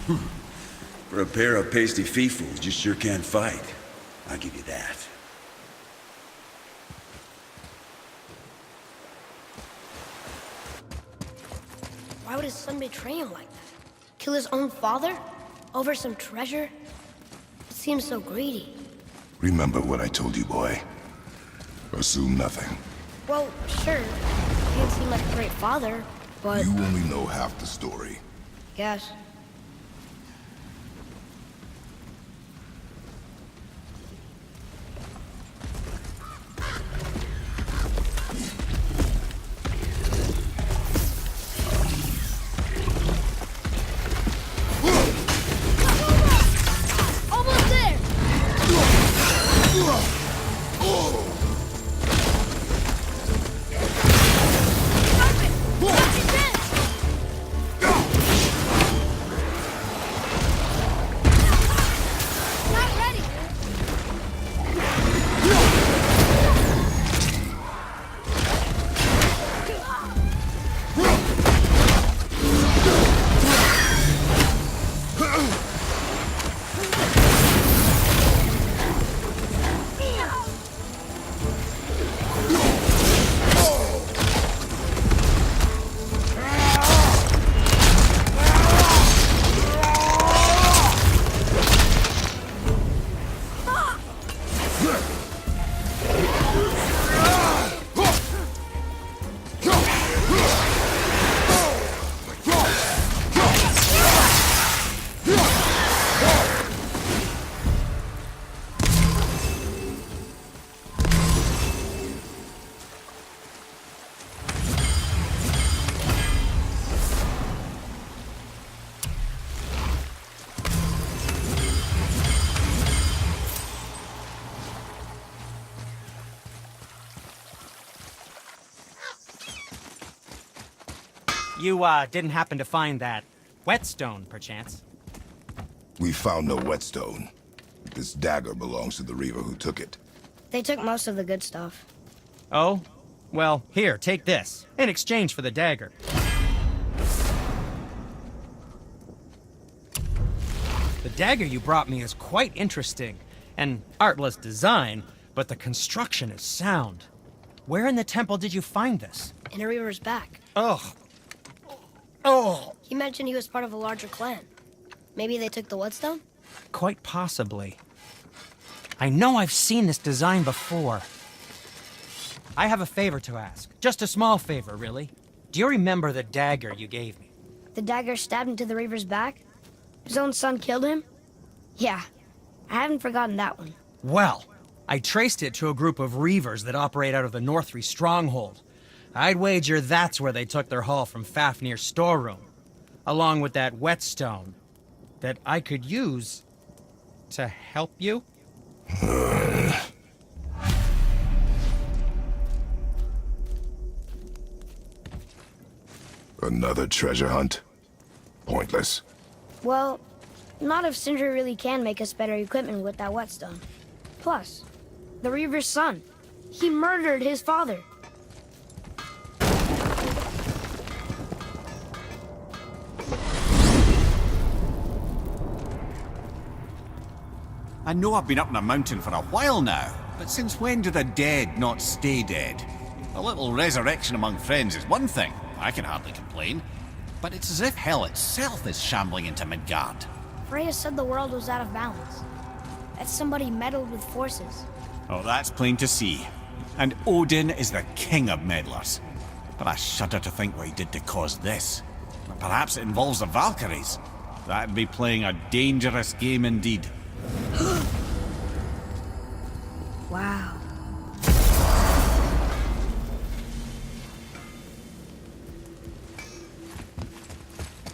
For a pair of pasty feefools, you sure can fight. I'll give you that. Why would his son betray him like that? Kill his own father? Over some treasure? It seems so greedy. Remember what I told you, boy. Assume nothing. Well, sure. He didn't seem like a great father, but... You only know half the story. Guess. Almost there! You, didn't happen to find that whetstone, perchance? We found no whetstone. This dagger belongs to the Reaver who took it. They took most of the good stuff. Oh? Well, here, take this, in exchange for the dagger. The dagger you brought me is quite interesting. An artless design, but the construction is sound. Where in the temple did you find this? In a Reaver's back. Ugh. Oh! He mentioned he was part of a larger clan. Maybe they took the whetstone? Quite possibly. I know I've seen this design before. I have a favor to ask. Just a small favor, really. Do you remember the dagger you gave me? The dagger stabbed into the Reaver's back? His own son killed him? Yeah, I haven't forgotten that one. Well, I traced it to a group of Reavers that operate out of the Northree stronghold. I'd wager that's where they took their haul from Fafnir's storeroom, along with that whetstone that I could use to help you. Another treasure hunt? Pointless. Well, not if Sindri really can make us better equipment with that whetstone. Plus, the Reaver's son. He murdered his father. I know I've been up in a mountain for a while now, but since when do the dead not stay dead? A little resurrection among friends is one thing, I can hardly complain. But it's as if hell itself is shambling into Midgard. Freya said the world was out of balance. That somebody meddled with forces. Oh, that's plain to see. And Odin is the king of meddlers. But I shudder to think what he did to cause this. Perhaps it involves the Valkyries. That'd be playing a dangerous game indeed. Wow.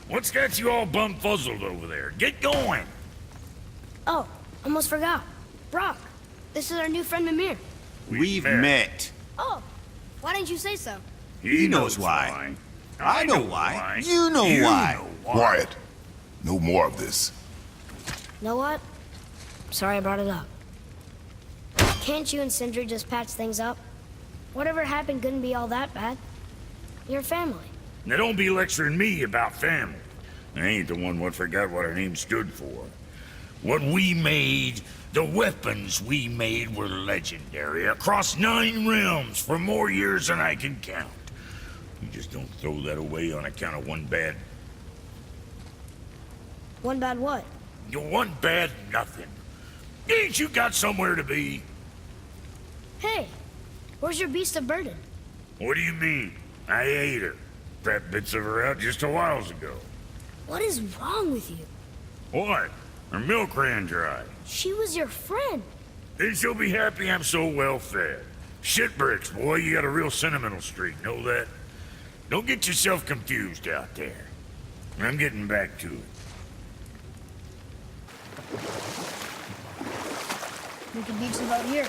What's got you all bum-fuzzled over there? Get going! Oh, almost forgot. Brock, this is our new friend Mimir. We've met. Oh, why didn't you say so? He knows why. I know why. You know why. Quiet. No more of this. Know what? Sorry I brought it up. Can't you and Sindri just patch things up? Whatever happened couldn't be all that bad. You're family. Now don't be lecturing me about family. I ain't the one what forgot what her name stood for. What we made, the weapons we made were legendary across 9 realms for more years than I can count. You just don't throw that away on account of one bad... One bad what? One bad nothing. Ain't you got somewhere to be? Hey, where's your beast of burden? What do you mean? I ate her. Fat bits of her out just a while ago. What is wrong with you? What? Her milk ran dry. She was your friend. Then she'll be happy I'm so well fed. Shit bricks, boy, you got a real sentimental streak, know that? Don't get yourself confused out there. I'm getting back to it. We can beach about here.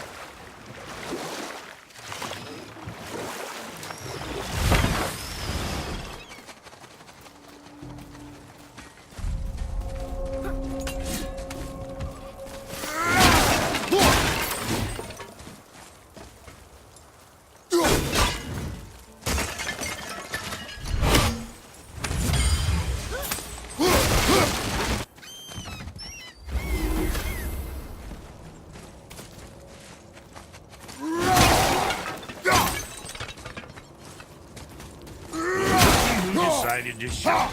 Decided to shoot.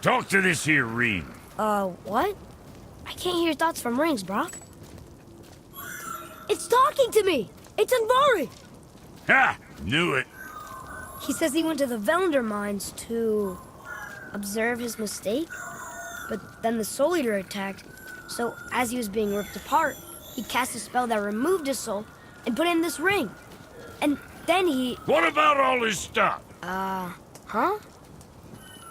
Talk to this here ring. What? I can't hear thoughts from rings, Brock. It's talking to me! It's Anvari! Ha! Knew it. He says he went to the Velander mines to observe his mistake, but then the Soul Eater attacked, so as he was being ripped apart, he cast a spell that removed his soul and put it in this ring. And then he... What about all this stuff? Huh?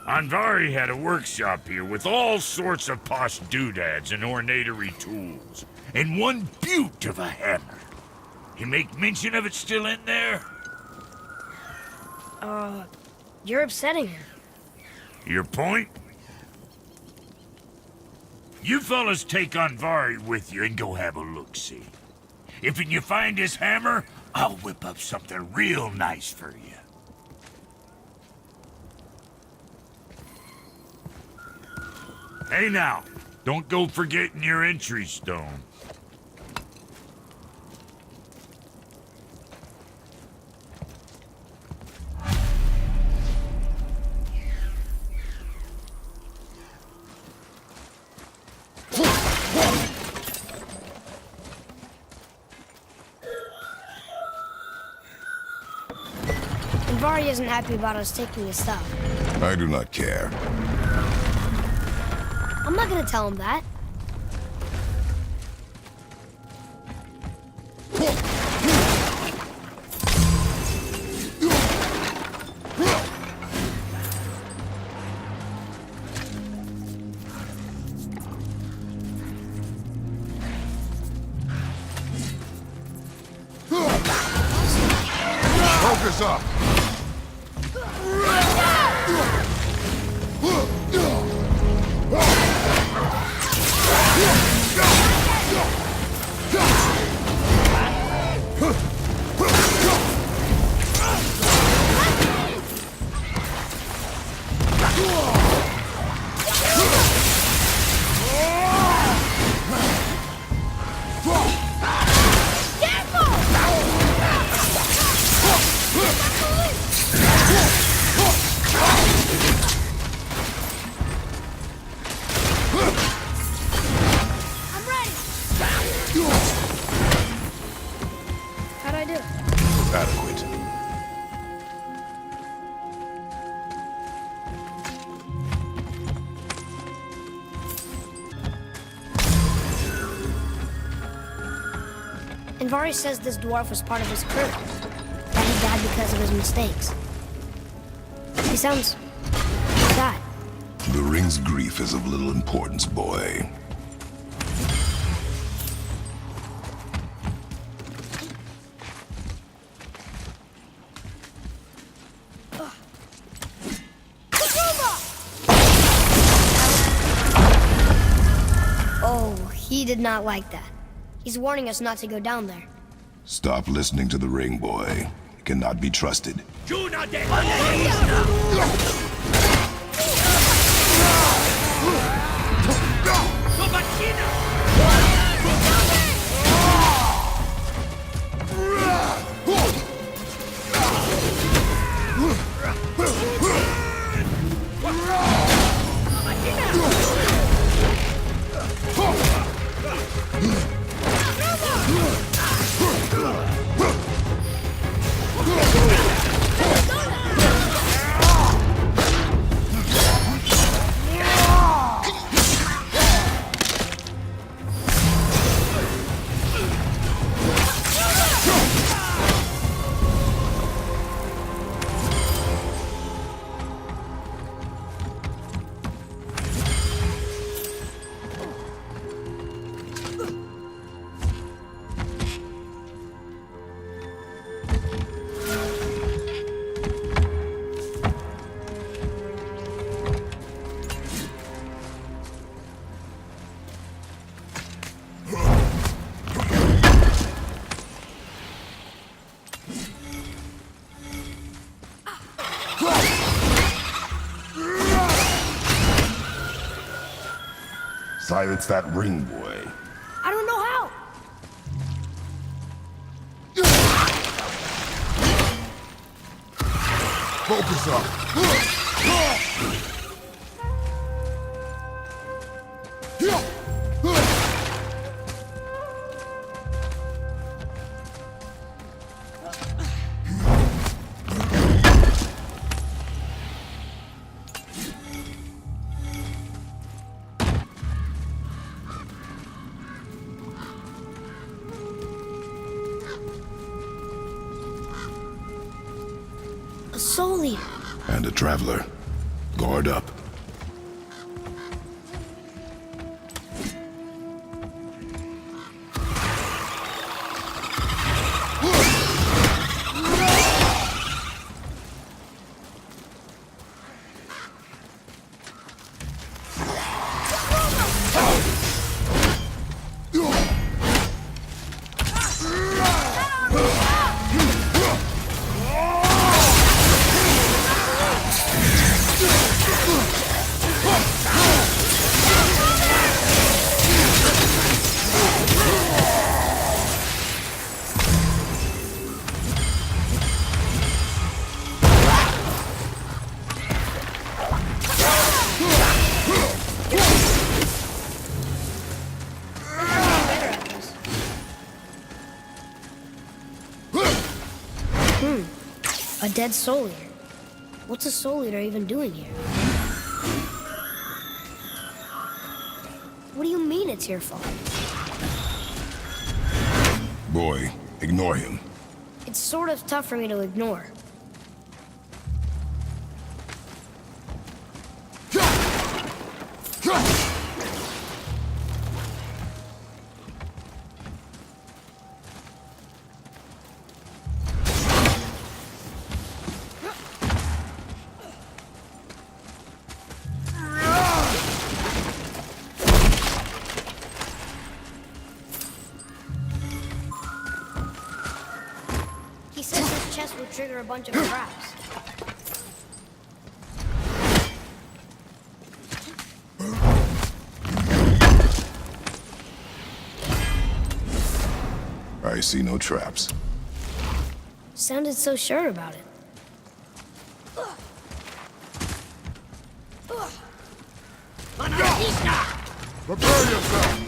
Anvari had a workshop here with all sorts of posh doodads and ornatery tools. And one beaut of a hammer. You make mention of it still in there? You're upsetting her. Your point? You fellas take Anvari with you and go have a look-see. If you find his hammer, I'll whip up something real nice for you. Hey now, don't go forgetting your entry stone. Anvari isn't happy about us taking his stuff. I do not care. I'm not gonna tell him that. Focus up! How'd I do? Adequate. Anvari says this dwarf was part of his crew. That he died because of his mistakes. He sounds sad. The ring's grief is of little importance, boy. Oh, he did not like that. He's warning us not to go down there. Stop listening to the ring boy. He cannot be trusted. Silence that ring boy. I don't know how. Focus A soul leader. And a traveler. Guard up. A dead soul leader. What's a soul leader even doing here? What do you mean it's your fault? Boy, ignore him. It's sort of tough for me to ignore. He says his chest will trigger a bunch of traps. I see no traps. Sounded so sure about it. Prepare yourself!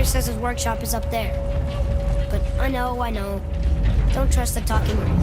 Says his workshop is up there. But I know. Don't trust the talking ring.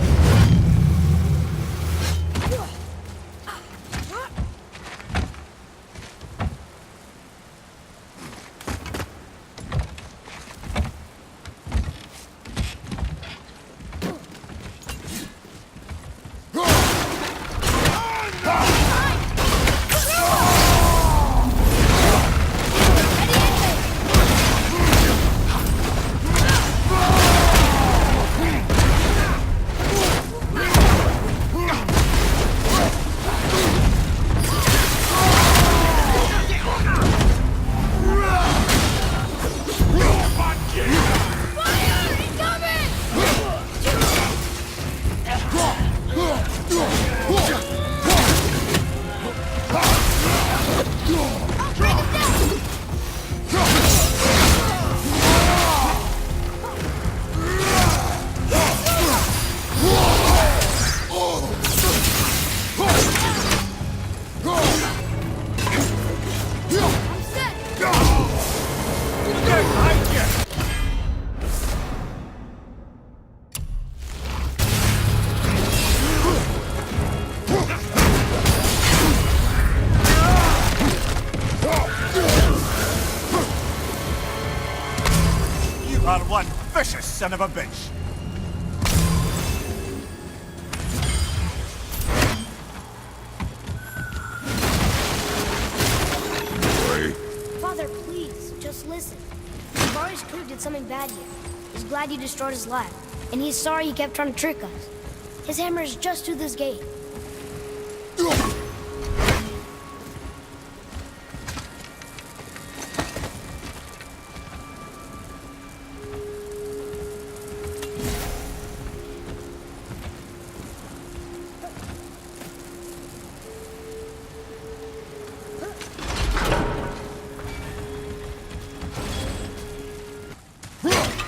You are one vicious son of a bitch. Father, please, just listen. Varys' crew did something bad here. He's glad you destroyed his lab, and he's sorry he kept trying to trick us. His hammer is just through this gate.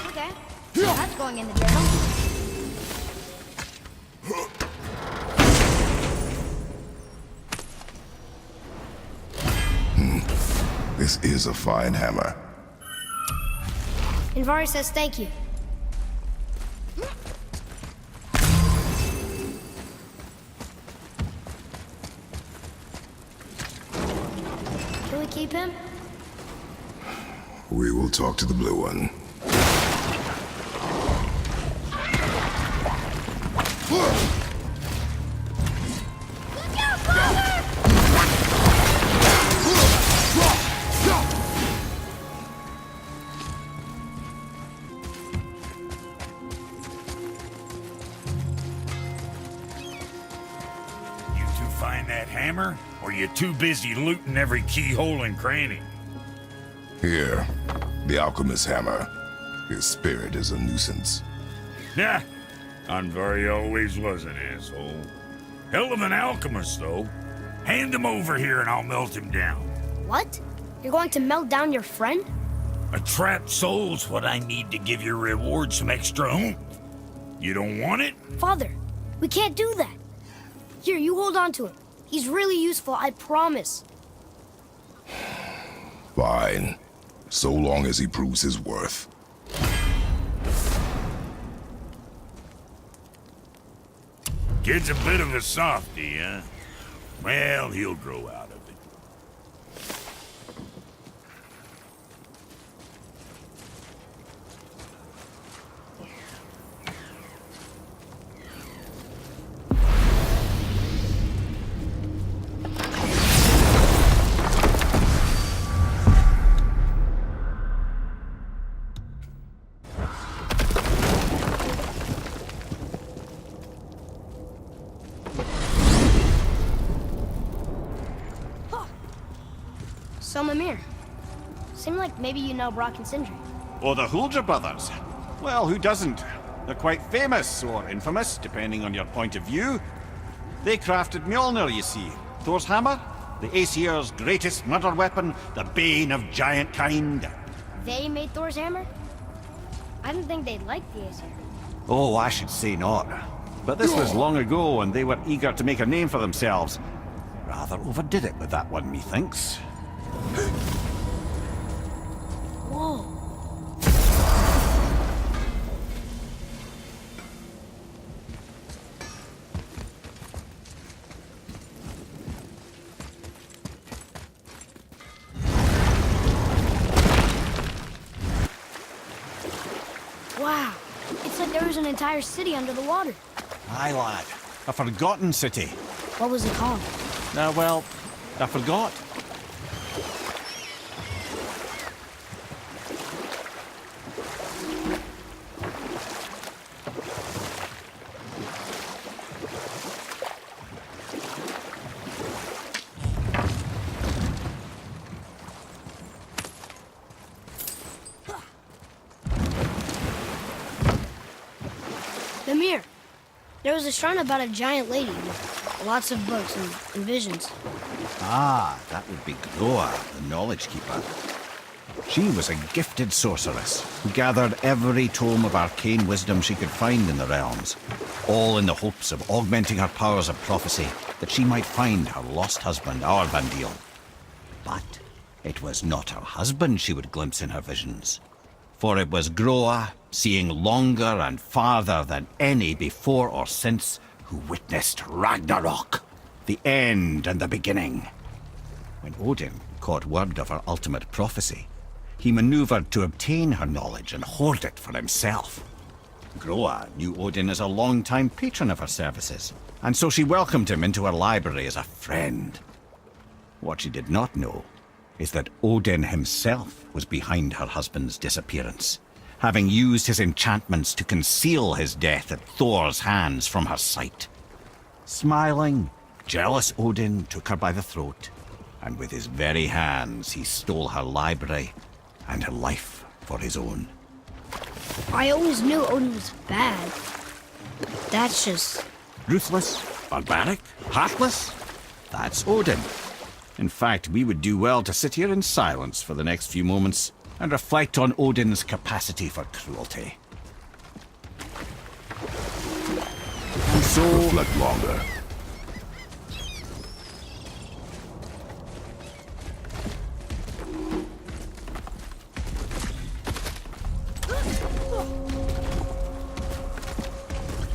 Okay, that's going in the journal. This is a fine hammer. And Varys says thank you. Can we keep him? We will talk to the blue one. Look out, Father! You two find that hammer? Or you too busy looting every keyhole and cranny? Here, the Alchemist hammer. His spirit is a nuisance. Yeah, Anvari always was an asshole. Hell of an alchemist, though. Hand him over here and I'll melt him down. What? You're going to melt down your friend? A trapped soul's what I need to give your reward some extra oomph. You don't want it? Father, we can't do that. Here, you hold on to him. He's really useful, I promise. Fine. So long as he proves his worth. Kid's a bit of a softy, huh? Well, he'll grow out of it. So, Mimir, seemed like maybe you know Brock and Sindri. Or the Huldra brothers. Well, who doesn't? They're quite famous, or infamous, depending on your point of view. They crafted Mjolnir, you see. Thor's hammer, the Aesir's greatest murder weapon, the bane of giant kind. They made Thor's hammer? I didn't think they'd like the Aesir. Oh, I should say not. But this was long ago, and they were eager to make a name for themselves. Rather overdid it with that one, methinks. Whoa. was an entire city under the water. Aye, lad. A forgotten city. What was it called? Well, I forgot. Mimir, there was a shrine about a giant lady with lots of books and visions. Ah, that would be Groa, the Knowledge Keeper. She was a gifted sorceress who gathered every tome of arcane wisdom she could find in the realms, all in the hopes of augmenting her powers of prophecy that she might find her lost husband, Arvandil. But it was not her husband she would glimpse in her visions, for it was Groa, seeing longer and farther than any before or since, who witnessed Ragnarok, the end and the beginning. When Odin caught word of her ultimate prophecy, he maneuvered to obtain her knowledge and hoard it for himself. Groa knew Odin as a long-time patron of her services, and so she welcomed him into her library as a friend. What she did not know is that Odin himself was behind her husband's disappearance, having used his enchantments to conceal his death at Thor's hands from her sight. Smiling, jealous Odin took her by the throat, and with his very hands he stole her library and her life for his own. I always knew Odin was bad. That's just... Ruthless, barbaric, heartless? That's Odin. In fact, we would do well to sit here in silence for the next few moments and reflect on Odin's capacity for cruelty. And so... Reflect longer.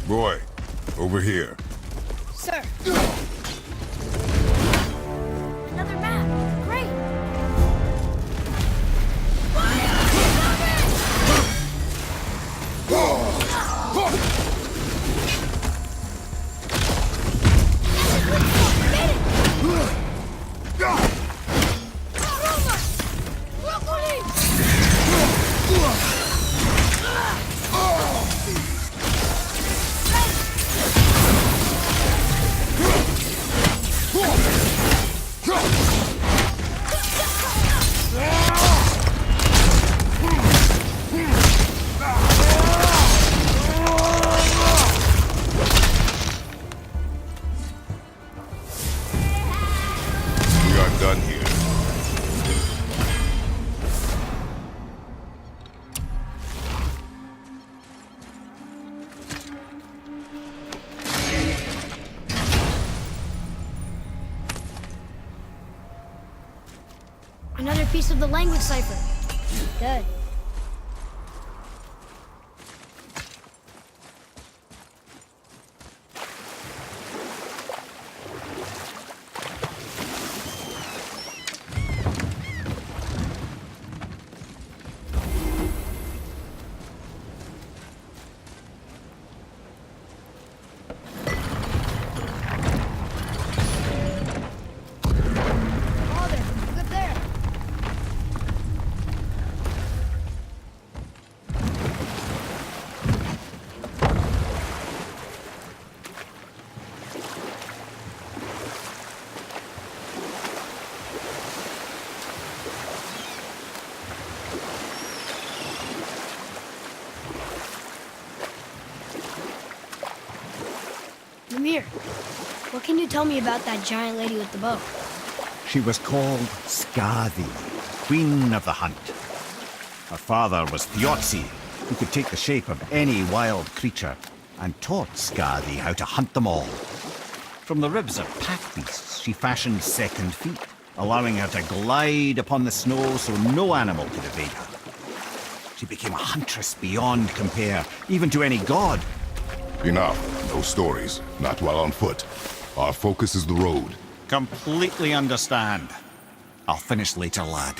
Boy, over here. Sir! Another map! Great! We are done here. Another piece of the language cipher. Good. Father, look up there. Mimir, what can you tell me about that giant lady with the bow? She was called Skadi, Queen of the Hunt. Her father was Thiotzi, who could take the shape of any wild creature, and taught Skadi how to hunt them all. From the ribs of pack beasts, she fashioned second feet, allowing her to glide upon the snow so no animal could evade her. She became a huntress beyond compare, even to any god. Enough. No stories. Not while on foot. Our focus is the road. Completely understand. I'll finish later, lad.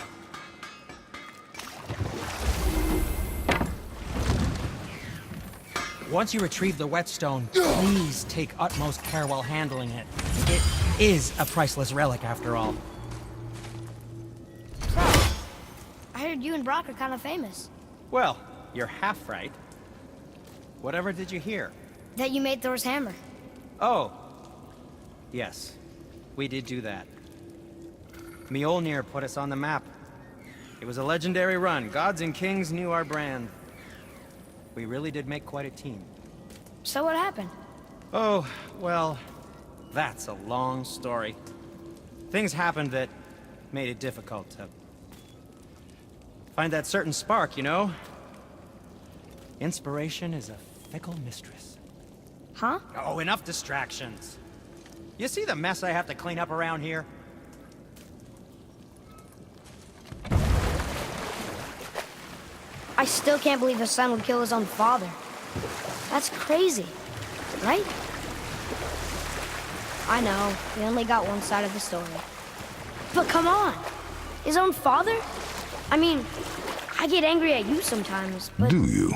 Once you retrieve the whetstone, please take utmost care while handling it. It is a priceless relic, after all. So, I heard you and Brock are kind of famous. Well, you're half right. Whatever did you hear? That you made Thor's hammer. Oh. Yes, we did do that. Mjolnir put us on the map. It was a legendary run. Gods and kings knew our brand. We really did make quite a team. So what happened? Oh, well, that's a long story. Things happened that made it difficult to find that certain spark, you know? Inspiration is a fickle mistress. Huh? Oh, enough distractions. You see the mess I have to clean up around here? I still can't believe his son would kill his own father. That's crazy, right? I know, we only got one side of the story. But come on! His own father? I mean, I get angry at you sometimes, but... Do you?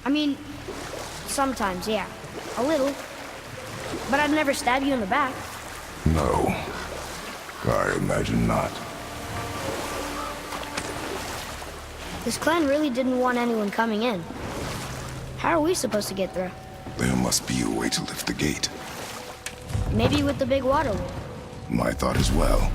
I mean, sometimes, yeah. A little. But I'd never stab you in the back. No. I imagine not. This clan really didn't want anyone coming in. How are we supposed to get through? There must be a way to lift the gate. Maybe with the big water wheel. My thought as well.